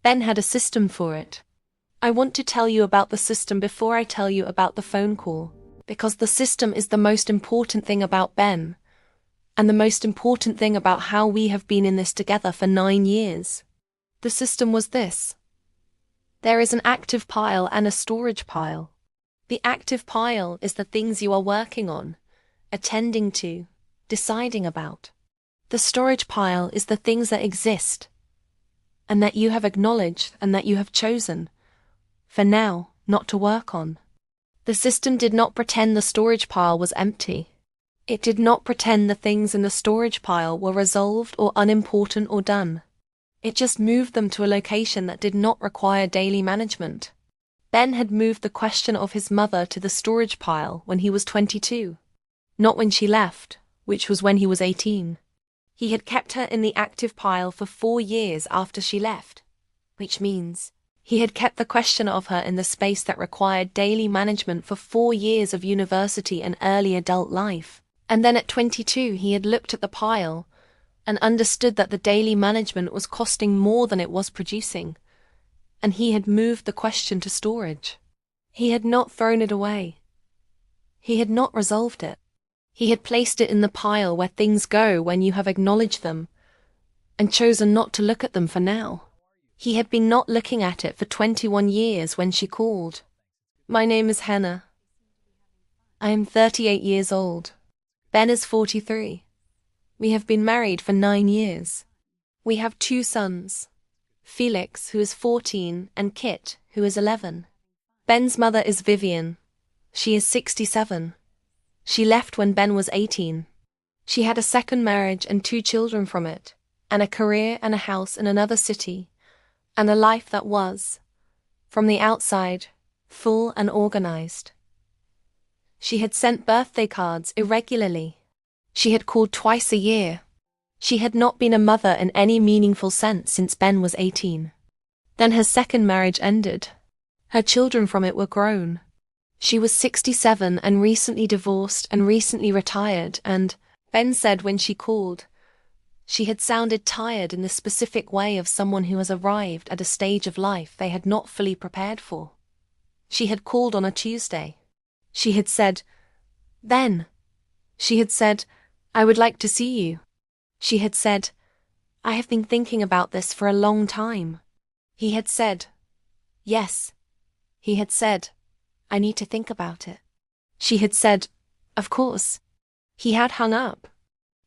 Ben had a system for it. I want to tell you about the system before I tell you about the phone call, because the system is the most important thing about Ben, and the most important thing about how we have been in this together for 9 years. The system was this. There is an active pile and a storage pile. The active pile is the things you are working on, attending to, deciding about. The storage pile is the things that exist, and that you have acknowledged and that you have chosen, for now, not to work on. The system did not pretend the storage pile was empty. It did not pretend the things in the storage pile were resolved or unimportant or done. It just moved them to a location that did not require daily management. Ben had moved the question of his mother to the storage pile when he was 22. Not when she left, which was when he was 18. He had kept her in the active pile for 4 years after she left, which means he had kept the question of her in the space that required daily management for 4 years of university and early adult life. And then at 22 he had looked at the pile and understood that the daily management was costing more than it was producing, and he had moved the question to storage. He had not thrown it away. He had not resolved it. He had placed it in the pile where things go when you have acknowledged them, and chosen not to look at them for now. He had been not looking at it for 21 years when she called. My name is Hannah. I am 38 years old. Ben is 43. We have been married for 9 years. We have 2 sons, Felix, who is 14, and Kit, who is 11. Ben's mother is Vivian. She is 67. She left when Ben was 18. She had a second marriage and 2 children from it, and a career and a house in another city, and a life that was, from the outside, full and organized. She had sent birthday cards irregularly. She had called twice a year. She had not been a mother in any meaningful sense since Ben was 18. Then her second marriage ended. Her children from it were grown. She was 67 and recently divorced and recently retired, and, Ben said when she called, she had sounded tired in the specific way of someone who has arrived at a stage of life they had not fully prepared for. She had called on a Tuesday. She had said, "Ben." She had said, "I would like to see you." She had said, "I have been thinking about this for a long time." He had said, "Yes." He had said, "I need to think about it." She had said, "Of course." He had hung up.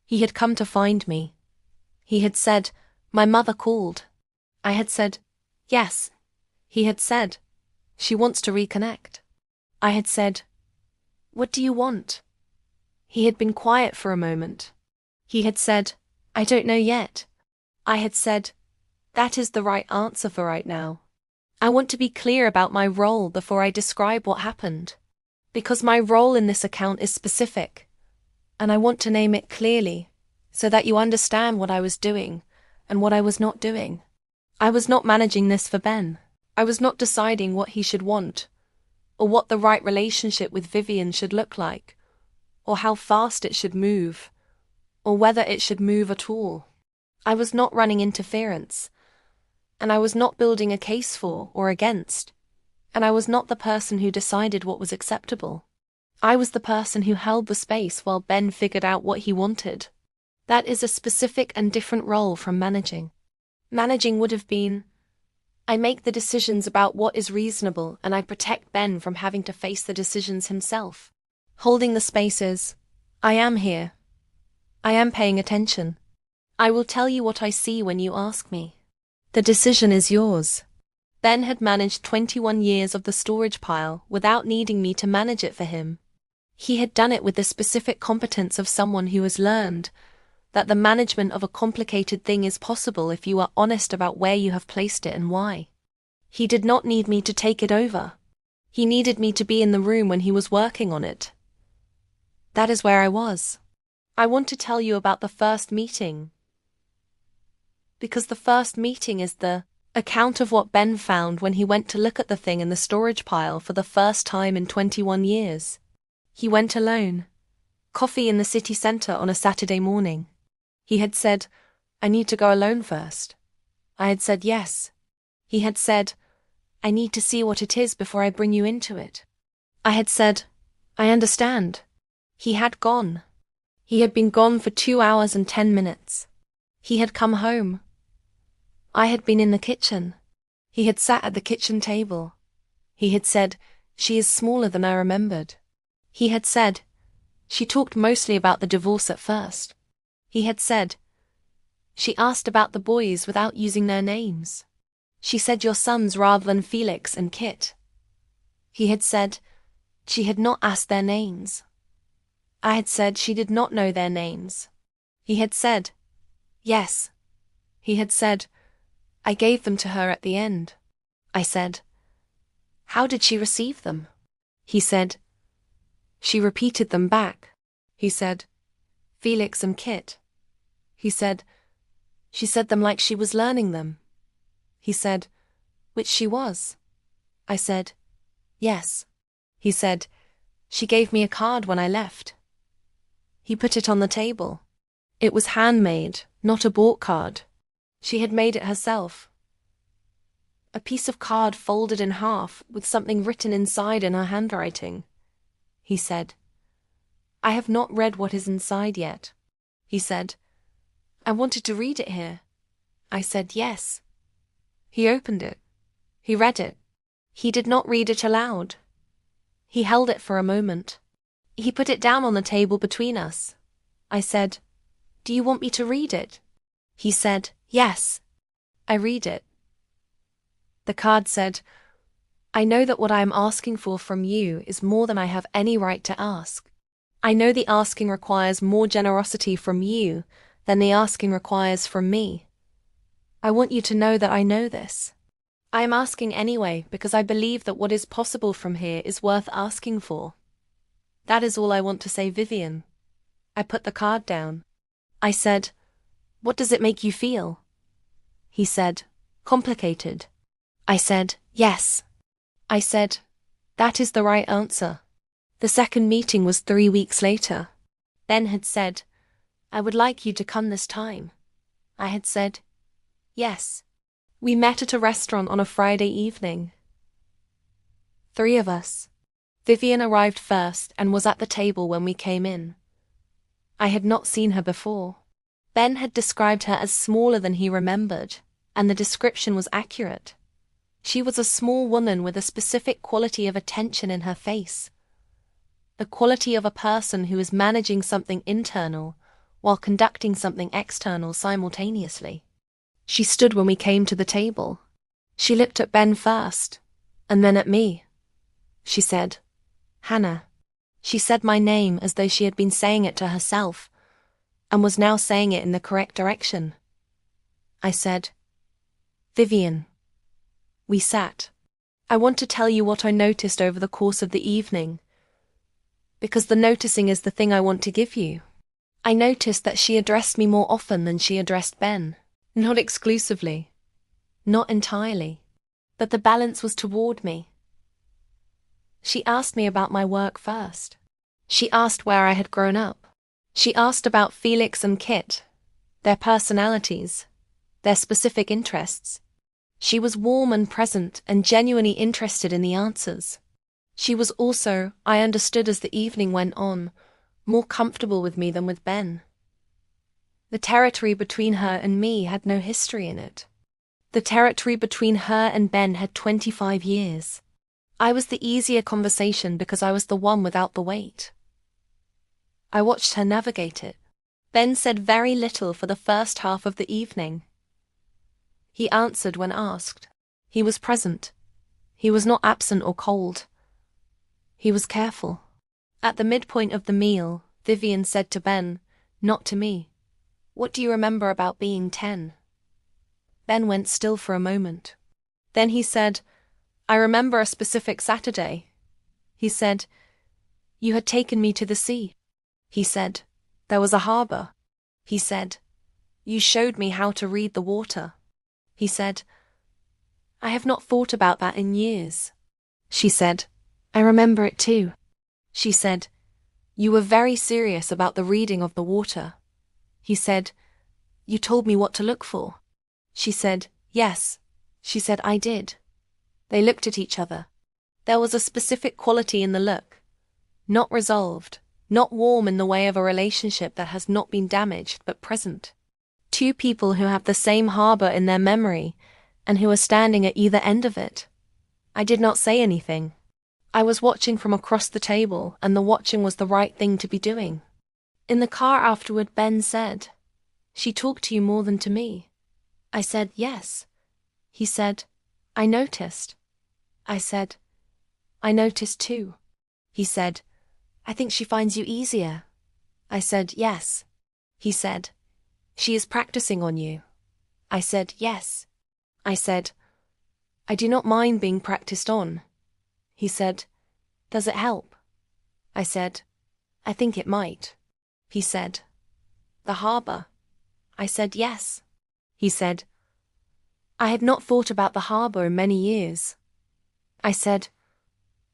He had come to find me. He had said, "My mother called." I had said, "Yes." He had said, "She wants to reconnect." I had said, "What do you want?" He had been quiet for a moment. He had said, "I don't know yet." I had said, "That is the right answer for right now. I want to be clear about my role before I describe what happened, because my role in this account is specific, and I want to name it clearly so that you understand what I was doing and what I was not doing. I was not managing this for Ben. I was not deciding what he should want, or what the right relationship with Vivian should look like, or how fast it should move, or whether it should move at all. I was not running interference, and I was not building a case for or against, and I was not the person who decided what was acceptable. I was the person who held the space while Ben figured out what he wanted. That is a specific and different role from managing. Managing would have been, I make the decisions about what is reasonable and I protect Ben from having to face the decisions himself. Holding the spaces, I am here. I am paying attention. I will tell you what I see when you ask me. The decision is yours. Ben had managed 21 years of the storage pile without needing me to manage it for him. He had done it with the specific competence of someone who has learned that the management of a complicated thing is possible if you are honest about where you have placed it and why. He did not need me to take it over. He needed me to be in the room when he was working on it. That is where I was. I want to tell you about the first meeting, because the first meeting is the account of what Ben found when he went to look at the thing in the storage pile for the first time in 21 years. He went alone. Coffee in the city centre on a Saturday morning. He had said, "I need to go alone first." I had said yes. He had said, I need to see what it is before I bring you into it. I had said, I understand. He had gone. He had been gone for 2 hours and 10 minutes. He had come home. I had been in the kitchen. He had sat at the kitchen table. He had said, she is smaller than I remembered. He had said, she talked mostly about the divorce at first. He had said, she asked about the boys without using their names. She said your sons rather than Felix and Kit. He had said, she had not asked their names. I had said she did not know their names. He had said, yes. He had said, I gave them to her at the end. I said, how did she receive them? He said, she repeated them back. He said, Felix and Kit. He said, she said them like she was learning them. He said, which she was. I said, yes. He said, she gave me a card when I left. He put it on the table. It was handmade, not a bought card. She had made it herself. A piece of card folded in half with something written inside in her handwriting. He said, I have not read what is inside yet. He said, I wanted to read it here. I said, yes. He opened it. He read it. He did not read it aloud. He held it for a moment. He put it down on the table between us. I said, do you want me to read it? He said, yes. I read it. The card said, I know that what I am asking for from you is more than I have any right to ask. I know the asking requires more generosity from you than the asking requires from me. I want you to know that I know this. I am asking anyway because I believe that what is possible from here is worth asking for. That is all I want to say, Vivian. I put the card down. I said, what does it make you feel? He said, complicated. I said, yes. I said, that is the right answer. The second meeting was 3 weeks later. Ben had said, I would like you to come this time. I had said, yes. We met at a restaurant on a Friday evening. 3 of us. Vivian arrived first and was at the table when we came in. I had not seen her before. Ben had described her as smaller than he remembered, and the description was accurate. She was a small woman with a specific quality of attention in her face. The quality of a person who is managing something internal while conducting something external simultaneously. She stood when we came to the table. She looked at Ben first, and then at me. She said, Hannah. She said my name as though she had been saying it to herself, and was now saying it in the correct direction. I said, Vivian. We sat. I want to tell you what I noticed over the course of the evening, because the noticing is the thing I want to give you. I noticed that she addressed me more often than she addressed Ben. Not exclusively. Not entirely. But the balance was toward me. She asked me about my work first. She asked where I had grown up. She asked about Felix and Kit, their personalities, their specific interests. She was warm and present and genuinely interested in the answers. She was also, I understood as the evening went on, more comfortable with me than with Ben. The territory between her and me had no history in it. The territory between her and Ben had 25 years. I was the easier conversation because I was the one without the weight. I watched her navigate it. Ben said very little for the first half of the evening. He answered when asked. He was present. He was not absent or cold. He was careful. At the midpoint of the meal, Vivian said to Ben, not to me, what do you remember about being 10? Ben went still for a moment. Then he said, I remember a specific Saturday. He said, you had taken me to the sea. He said, there was a harbour. He said, you showed me how to read the water. He said, I have not thought about that in years. She said, I remember it too. She said, you were very serious about the reading of the water. He said, you told me what to look for. She said, yes. She said, I did. They looked at each other. There was a specific quality in the look. Not resolved, not warm in the way of a relationship that has not been damaged, but present. Two people who have the same harbor in their memory, and who are standing at either end of it. I did not say anything. I was watching from across the table, and the watching was the right thing to be doing. In the car afterward, Ben said, She talked to you more than to me. I said, yes. He said, I noticed. I said, I noticed too. He said, I think she finds you easier. I said, yes. He said, she is practicing on you. I said, yes. I said, I do not mind being practiced on. He said, does it help? I said, I think it might. He said, the harbor. I said, yes. He said, I had not thought about the harbor in many years. I said,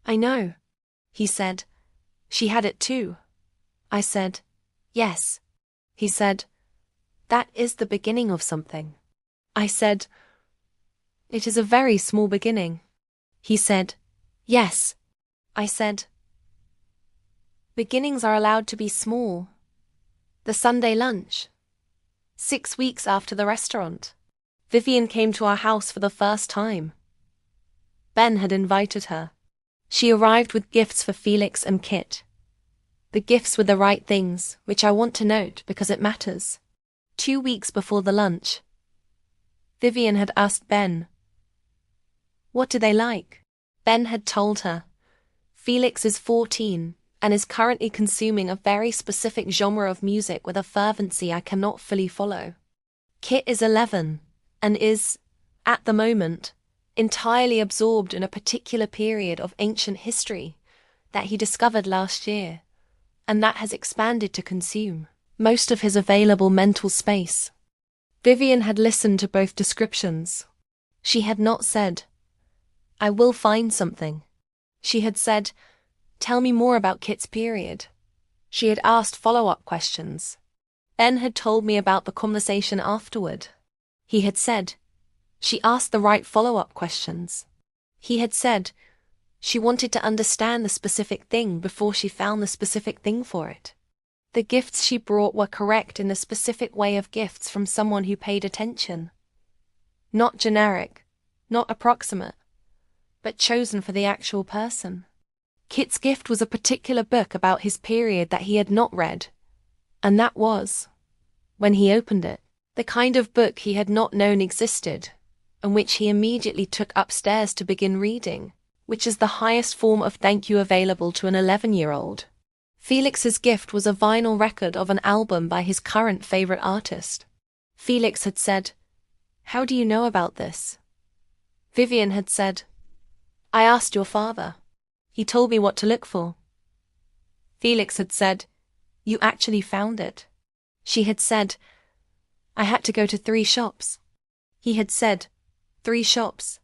I know. He said, she had it too. I said, yes. He said, that is the beginning of something. I said, it is a very small beginning. He said, yes. I said, beginnings are allowed to be small. The Sunday lunch. 6 weeks after the restaurant, Vivian came to our house for the first time. Ben had invited her. She arrived with gifts for Felix and Kit. The gifts were the right things, which I want to note because it matters. 2 weeks before the lunch, Vivian had asked Ben, what do they like? Ben had told her, Felix is 14 and is currently consuming a very specific genre of music with a fervency I cannot fully follow. Kit is 11 and is, at the moment, entirely absorbed in a particular period of ancient history that he discovered last year, and that has expanded to consume most of his available mental space. Vivian had listened to both descriptions. She had not said, I will find something. She had said, tell me more about Kit's period. She had asked follow-up questions. Ben had told me about the conversation afterward. He had said, she asked the right follow-up questions. He had said, she wanted to understand the specific thing before she found the specific thing for it. The gifts she brought were correct in the specific way of gifts from someone who paid attention. Not generic, not approximate, but chosen for the actual person. Kit's gift was a particular book about his period that he had not read, and that was, when he opened it, the kind of book he had not known existed, and which he immediately took upstairs to begin reading, which is the highest form of thank you available to an 11-year-old. Felix's gift was a vinyl record of an album by his current favorite artist. Felix had said, how do you know about this? Vivian had said, I asked your father. He told me what to look for. Felix had said, you actually found it. She had said, I had to go to 3 shops. He had said, 3 shops.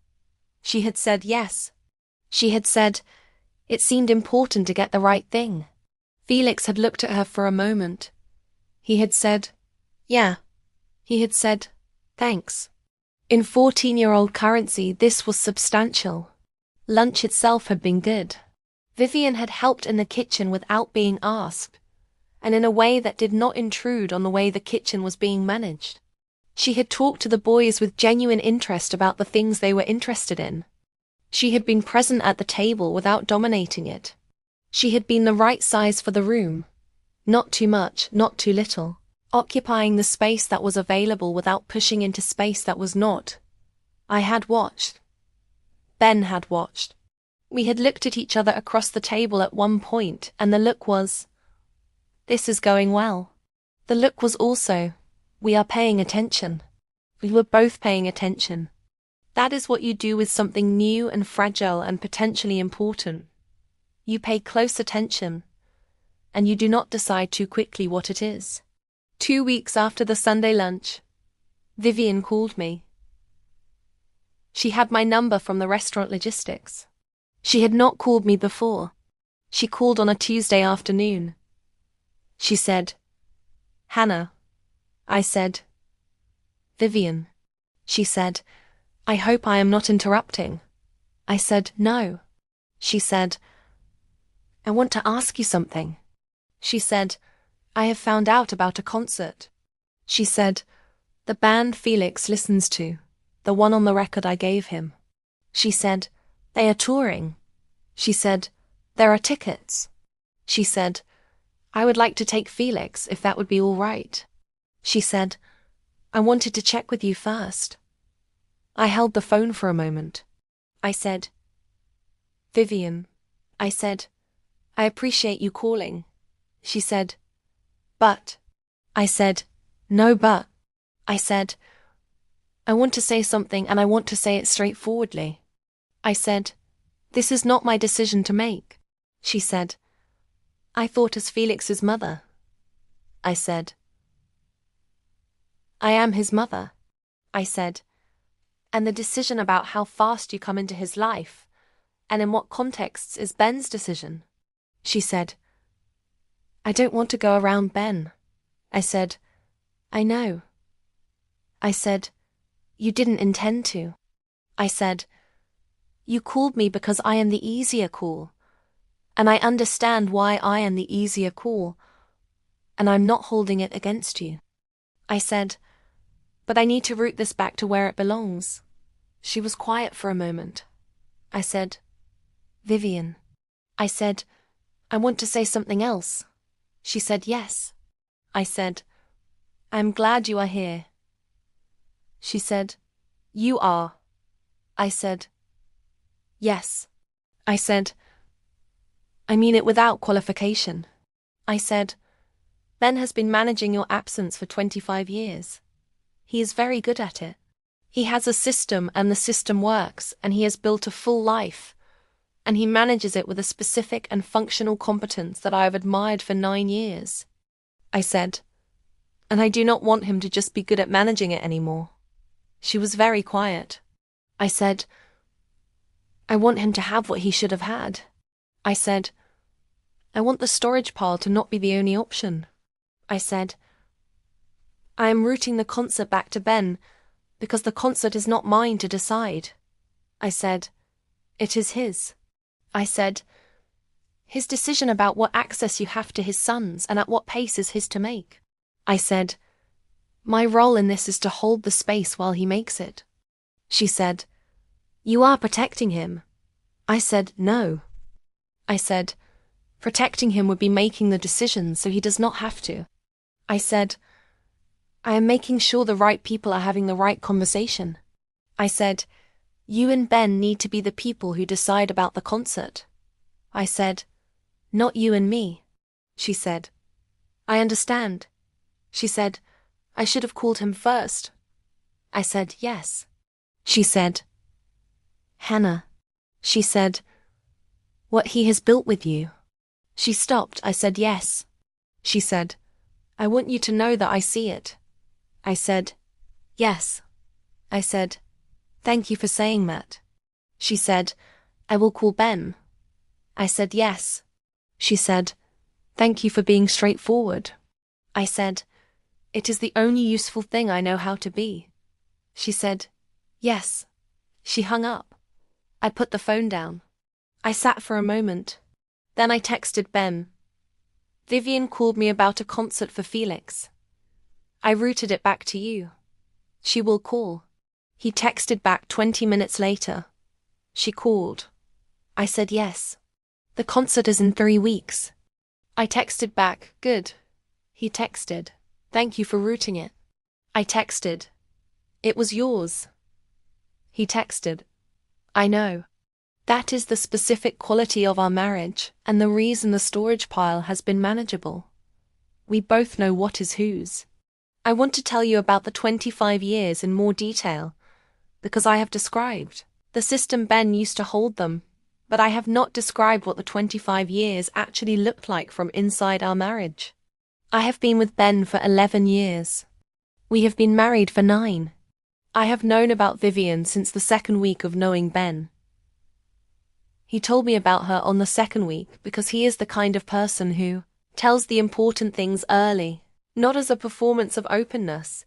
She had said yes. She had said, it seemed important to get the right thing. Felix had looked at her for a moment. He had said, yeah. He had said, thanks. In 14-year-old currency, this was substantial. Lunch itself had been good. Vivian had helped in the kitchen without being asked, and in a way that did not intrude on the way the kitchen was being managed. She had talked to the boys with genuine interest about the things they were interested in. She had been present at the table without dominating it. She had been the right size for the room. Not too much, not too little. Occupying the space that was available without pushing into space that was not. I had watched. Ben had watched. We had looked at each other across the table at one point, and the look was, this is going well. The look was also, we are paying attention. We were both paying attention. That is what you do with something new and fragile and potentially important. You pay close attention, and you do not decide too quickly what it is. 2 weeks after the Sunday lunch, Vivian called me. She had my number from the restaurant logistics. She had not called me before. She called on a Tuesday afternoon. She said, Hannah. I said, Vivian. She said, I hope I am not interrupting. I said, no. She said, I want to ask you something. She said, I have found out about a concert. She said, the band Felix listens to, the one on the record I gave him. She said, they are touring. She said, there are tickets. She said, I would like to take Felix if that would be all right. She said, I wanted to check with you first. I held the phone for a moment. I said, Vivian. I said, I appreciate you calling. She said, but. I said, no but. I said, I want to say something and I want to say it straightforwardly. I said, this is not my decision to make. She said, I thought as Felix's mother. I said, I am his mother. I said, and the decision about how fast you come into his life, and in what contexts is Ben's decision. She said, I don't want to go around Ben. I said, I know. I said, you didn't intend to. I said, you called me because I am the easier call, and I understand why I am the easier call, and I'm not holding it against you. I said, but I need to root this back to where it belongs. She was quiet for a moment. I said, Vivian. I said, I want to say something else. She said, yes. I said, I'm glad you are here. She said, you are. I said, yes. I said, I mean it without qualification. I said, Ben has been managing your absence for 25 years. He is very good at it. He has a system and the system works, and he has built a full life, and he manages it with a specific and functional competence that I have admired for 9 years. I said, and I do not want him to just be good at managing it anymore. She was very quiet. I said, I want him to have what he should have had. I said, I want the storage pile to not be the only option. I said, I am rooting the concert back to Ben because the concert is not mine to decide. I said, it is his. I said, his decision about what access you have to his sons and at what pace is his to make. I said, my role in this is to hold the space while he makes it. She said, you are protecting him. I said, no. I said, protecting him would be making the decisions so he does not have to. I said, I am making sure the right people are having the right conversation. I said, you and Ben need to be the people who decide about the concert. I said, not you and me. She said, I understand. She said, I should have called him first. I said, yes. She said, Hannah. She said, what he has built with you. She stopped. I said, yes. She said, I want you to know that I see it. I said, yes. I said, thank you for saying that. She said, I will call Ben. I said, yes. She said, thank you for being straightforward. I said, it is the only useful thing I know how to be. She said, yes. She hung up. I put the phone down. I sat for a moment. Then I texted Ben. Vivian called me about a concert for Felix. I routed it back to you. She will call. He texted back 20 minutes later. She called. I said yes. The concert is in 3 weeks. I texted back, good. He texted, thank you for routing it. I texted, it was yours. He texted, I know. That is the specific quality of our marriage and the reason the storage pile has been manageable. We both know what is whose. I want to tell you about the 25 years in more detail, because I have described the system Ben used to hold them, but I have not described what the 25 years actually looked like from inside our marriage. I have been with Ben for 11 years. We have been married for 9. I have known about Vivian since the 2nd week of knowing Ben. He told me about her on the 2nd week because he is the kind of person who tells the important things early, not as a performance of openness,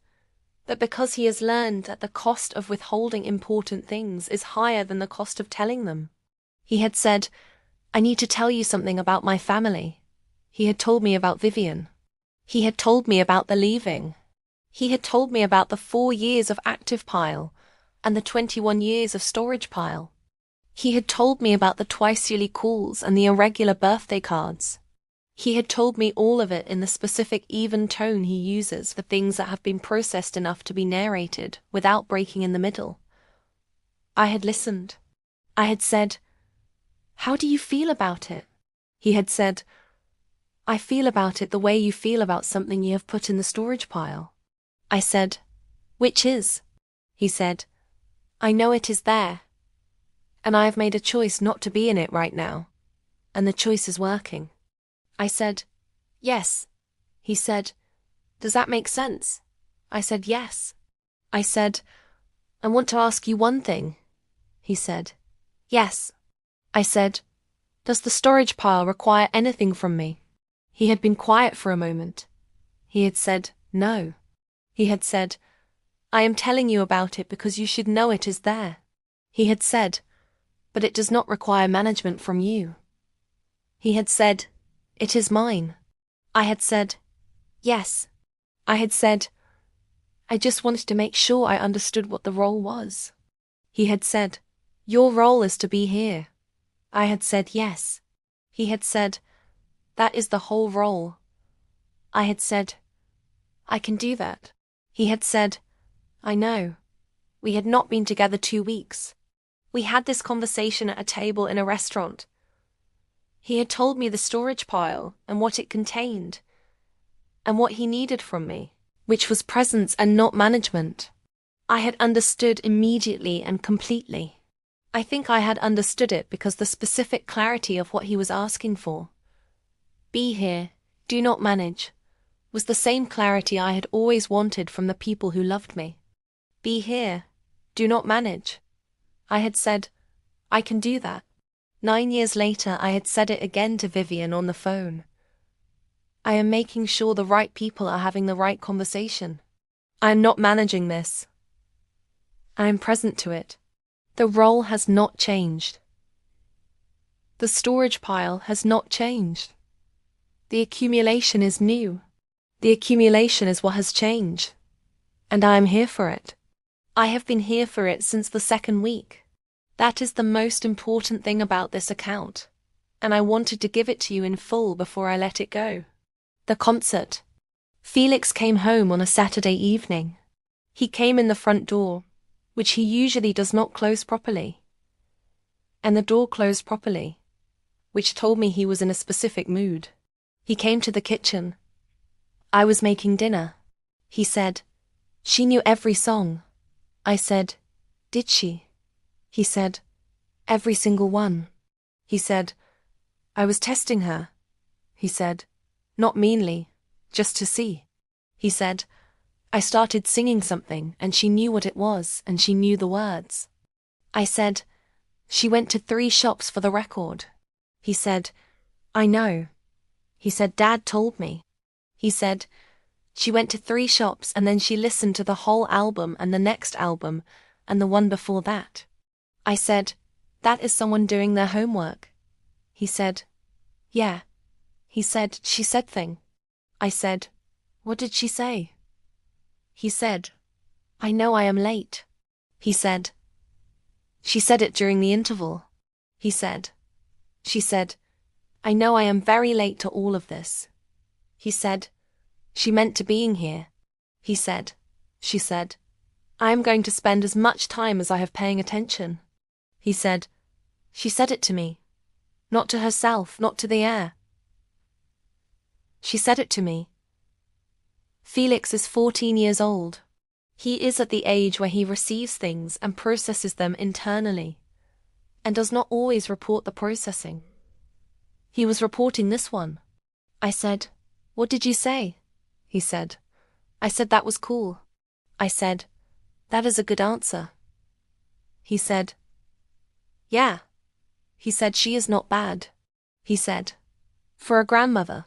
But because he has learned that the cost of withholding important things is higher than the cost of telling them. He had said, I need to tell you something about my family. He had told me about Vivian. He had told me about the leaving. He had told me about the 4 years of active pile and the 21 years of storage pile. He had told me about the twice-yearly calls and the irregular birthday cards. He had told me all of it in the specific even tone he uses for things that have been processed enough to be narrated without breaking in the middle. I had listened. I had said, How do you feel about it? He had said, I feel about it the way you feel about something you have put in the storage pile. I said, Which is? He said, I know it is there. And I have made a choice not to be in it right now. And the choice is working. I said, Yes. He said, Does that make sense? I said, Yes. I said, I want to ask you one thing. He said, Yes. I said, Does the storage pile require anything from me? He had been quiet for a moment. He had said, No. He had said, I am telling you about it because you should know it is there. He had said, But it does not require management from you. He had said, It is mine. I had said, Yes. I had said, I just wanted to make sure I understood what the role was. He had said, Your role is to be here. I had said, Yes. He had said, That is the whole role. I had said, I can do that. He had said, I know. We had not been together 2 weeks. We had this conversation at a table in a restaurant. He had told me the storage pile and what it contained, and what he needed from me, which was presence and not management. I had understood immediately and completely. I think I had understood it because the specific clarity of what he was asking for, be here, do not manage, was the same clarity I had always wanted from the people who loved me. Be here, do not manage. I had said, I can do that. 9 years later, I had said it again to Vivian on the phone. I am making sure the right people are having the right conversation. I am not managing this. I am present to it. The role has not changed. The storage pile has not changed. The accumulation is new. The accumulation is what has changed. And I am here for it. I have been here for it since the 2nd week. That is the most important thing about this account, and I wanted to give it to you in full before I let it go. The concert. Felix came home on a Saturday evening. He came in the front door, which he usually does not close properly. And the door closed properly, which told me he was in a specific mood. He came to the kitchen. I was making dinner. He said, She knew every song. I said, Did she? He said, Every single one. He said, I was testing her. He said, Not meanly, just to see. He said, I started singing something and she knew what it was and she knew the words. I said, She went to 3 shops for the record. He said, I know. He said, Dad told me. He said, She went to 3 shops and then she listened to the whole album and the next album and the one before that. I said, That is someone doing their homework. He said, Yeah. He said, She said thing. I said, What did she say? He said, I know I am late. He said, She said it during the interval. He said, She said, I know I am very late to all of this. He said, She meant to being here. He said, She said, I am going to spend as much time as I have paying attention. He said, She said it to me. Not to herself, not to the air. She said it to me. Felix is 14 years old. He is at the age where he receives things and processes them internally, and does not always report the processing. He was reporting this one. I said, What did you say? He said, I said that was cool. I said, That is a good answer. He said, Yeah. He said, She is not bad. He said, For a grandmother.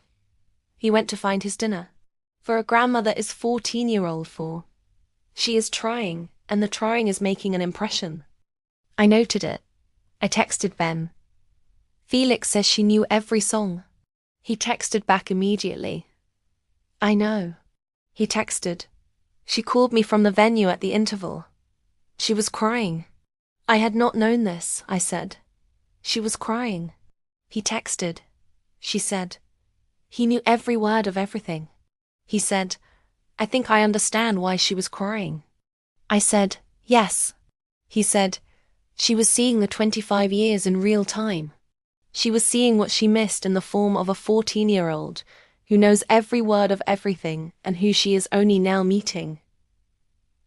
He went to find his dinner. For a grandmother is 14-year-old for. She is trying, and the trying is making an impression. I noted it. I texted Ben. Felix says she knew every song. He texted back immediately. I know. He texted. She called me from the venue at the interval. She was crying. I had not known this, I said. She was crying. He texted. She said. He knew every word of everything. He said, I think I understand why she was crying. I said, yes. He said, she was seeing the 25 years in real time. She was seeing what she missed in the form of a 14-year-old who knows every word of everything and who she is only now meeting.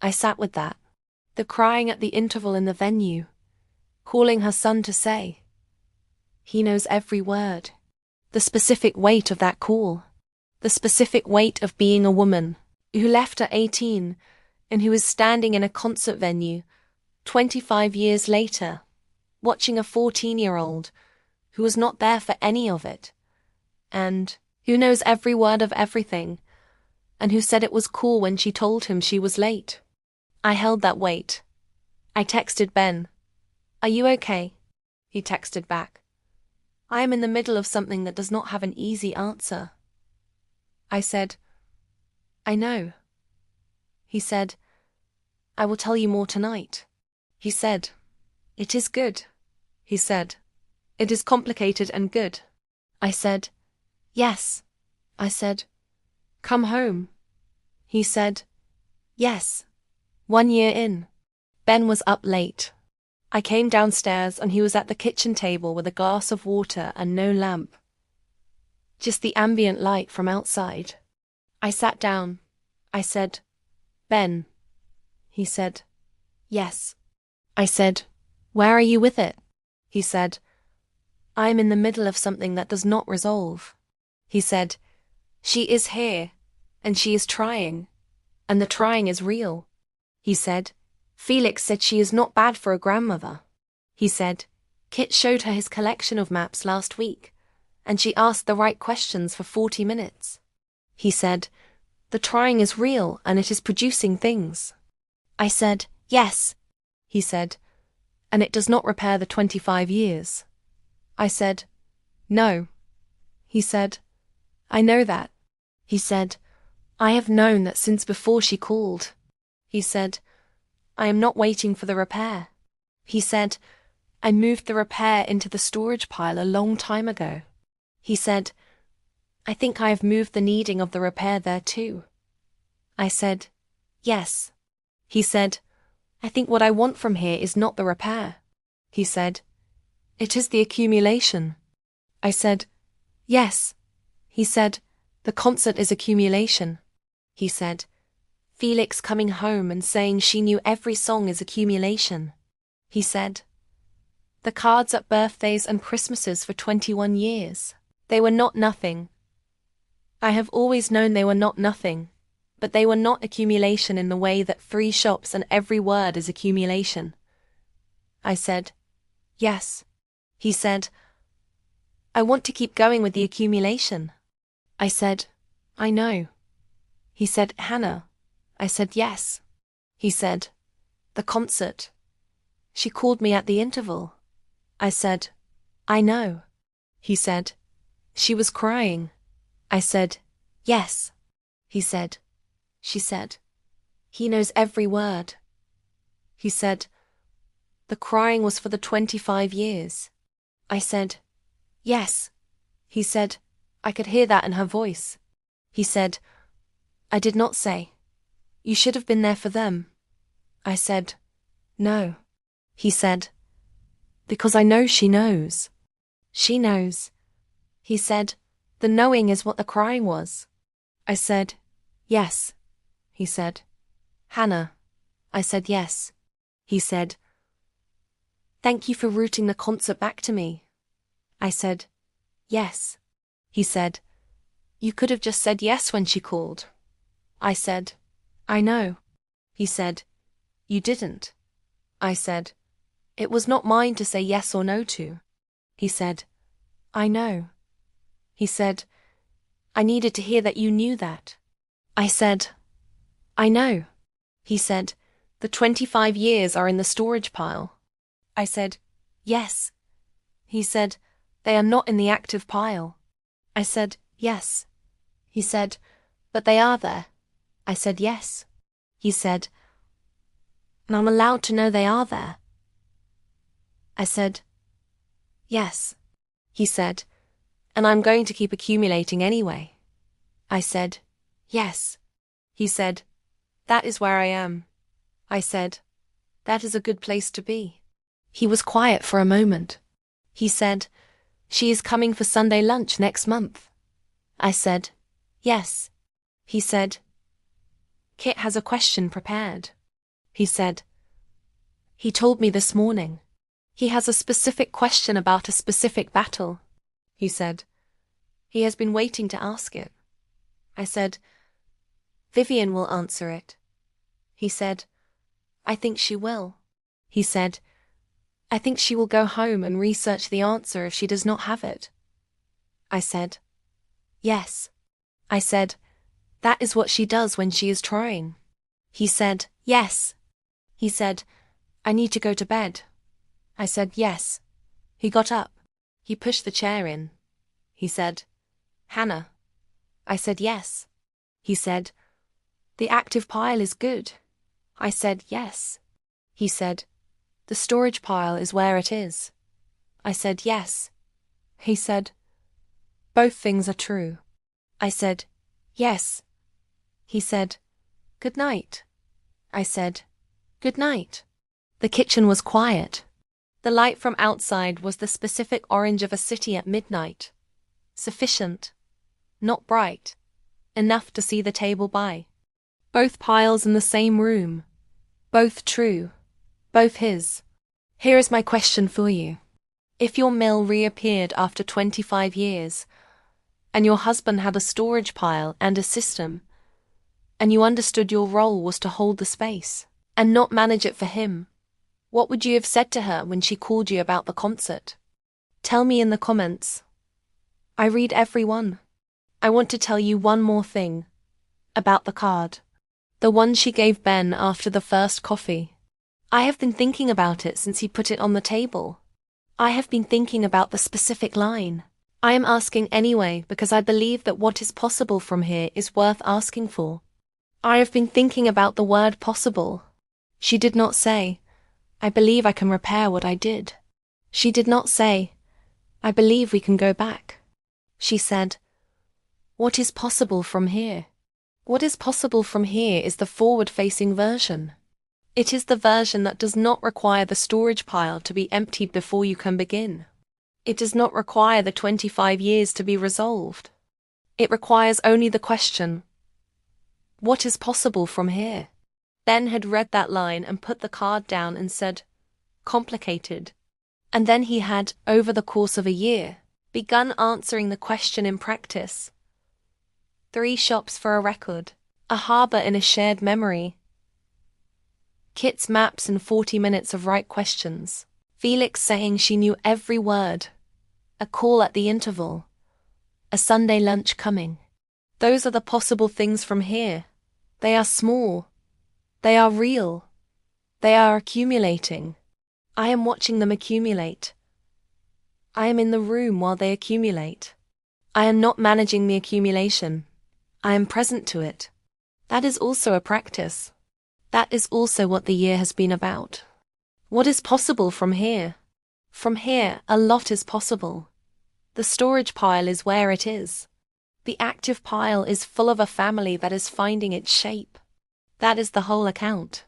I sat with that. The crying at the interval in the venue, calling her son to say. He knows every word. The specific weight of that call. The specific weight of being a woman who left at 18 and who is standing in a concert venue 25 years later, watching a 14-year-old who was not there for any of it, and who knows every word of everything, and who said it was cool when she told him she was late. I held that weight. I texted Ben. Are you okay? He texted back. I am in the middle of something that does not have an easy answer. I said, I know. He said, I will tell you more tonight. He said, it is good. He said, it is complicated and good. I said, yes. I said, come home. He said, yes. 1 year in. Ben was up late. I came downstairs and he was at the kitchen table with a glass of water and no lamp. Just the ambient light from outside. I sat down. I said, Ben. He said, yes. I said, where are you with it? He said, I am in the middle of something that does not resolve. He said, she is here, and she is trying, and the trying is real. He said, Felix said she is not bad for a grandmother. He said, Kit showed her his collection of maps last week, and she asked the right questions for 40 minutes. He said, the trying is real and it is producing things. I said, yes. He said, and it does not repair the 25 years. I said, no. He said, I know that. He said, I have known that since before she called. He said, I am not waiting for the repair. He said, I moved the repair into the storage pile a long time ago. He said, I think I have moved the needing of the repair there too. I said, yes. He said, I think what I want from here is not the repair. He said, it is the accumulation. I said, yes. He said, the concert is accumulation. He said, Felix coming home and saying she knew every song is accumulation. He said, the cards at birthdays and Christmases for 21 years. They were not nothing. I have always known they were not nothing, but they were not accumulation in the way that 3 shops and every word is accumulation. I said, yes. He said, I want to keep going with the accumulation. I said, I know. He said, Hannah. I said, yes. He said, the concert. She called me at the interval. I said, I know. He said, she was crying. I said, yes. He said, she said, he knows every word. He said, the crying was for the 25 years. I said, yes. He said, I could hear that in her voice. He said, I did not say. You should have been there for them. I said, no. He said, because I know she knows. She knows. He said, the knowing is what the crying was. I said, yes. He said, Hannah. I said, yes. He said, thank you for routing the concert back to me. I said, yes. He said, you could have just said yes when she called. I said, I know. He said, you didn't. I said, it was not mine to say yes or no to. He said, I know. He said, I needed to hear that you knew that. I said, I know. He said, "The 25 years are in the storage pile." I said, "Yes." He said, "They are not in the active pile." I said, "Yes." He said, "But they are there." I said, "Yes." He said, "And I'm allowed to know they are there." I said, "Yes." He said, "And I'm going to keep accumulating anyway." I said, "Yes." He said, "That is where I am." I said, "That is a good place to be." He was quiet for a moment. He said, "She is coming for Sunday lunch next month." I said, "Yes." He said, "Kit has a question prepared." He said, "He told me this morning. He has a specific question about a specific battle." He said, "He has been waiting to ask it." I said, "Vivian will answer it." He said, "I think she will." He said, "I think she will go home and research the answer if she does not have it." I said, "Yes." I said, "That is what she does when she is trying." He said, "Yes." He said, "I need to go to bed." I said, "Yes." He got up. He pushed the chair in. He said, "Hannah." I said, "Yes." He said, "The active pile is good." I said, "Yes." He said, "The storage pile is where it is." I said, "Yes." He said, "Both things are true." I said, "Yes." He said, "Good night." I said, "Good night." The kitchen was quiet. The light from outside was the specific orange of a city at midnight. Sufficient. Not bright. Enough to see the table by. Both piles in the same room. Both true. Both his. Here is my question for you. If your mill reappeared after 25 years, and your husband had a storage pile and a system, and you understood your role was to hold the space, and not manage it for him, what would you have said to her when she called you about the concert? Tell me in the comments. I read every one. I want to tell you one more thing. About the card. The one she gave Ben after the first coffee. I have been thinking about it since he put it on the table. I have been thinking about the specific line. I am asking anyway because I believe that what is possible from here is worth asking for. I have been thinking about the word possible. She did not say, "I believe I can repair what I did." She did not say, "I believe we can go back." She said, "What is possible from here?" What is possible from here is the forward-facing version. It is the version that does not require the storage pile to be emptied before you can begin. It does not require the 25 years to be resolved. It requires only the question, what is possible from here? Ben had read that line and put the card down and said, complicated. And then he had, over the course of a year, begun answering the question in practice. 3 shops for a record, a harbour in a shared memory. Kit's maps and 40 minutes of right questions. Felix saying she knew every word. A call at the interval. A Sunday lunch coming. Those are the possible things from here. They are small. They are real. They are accumulating. I am watching them accumulate. I am in the room while they accumulate. I am not managing the accumulation. I am present to it. That is also a practice. That is also what the year has been about. What is possible from here? From here, a lot is possible. The storage pile is where it is. The active pile is full of a family that is finding its shape. That is the whole account.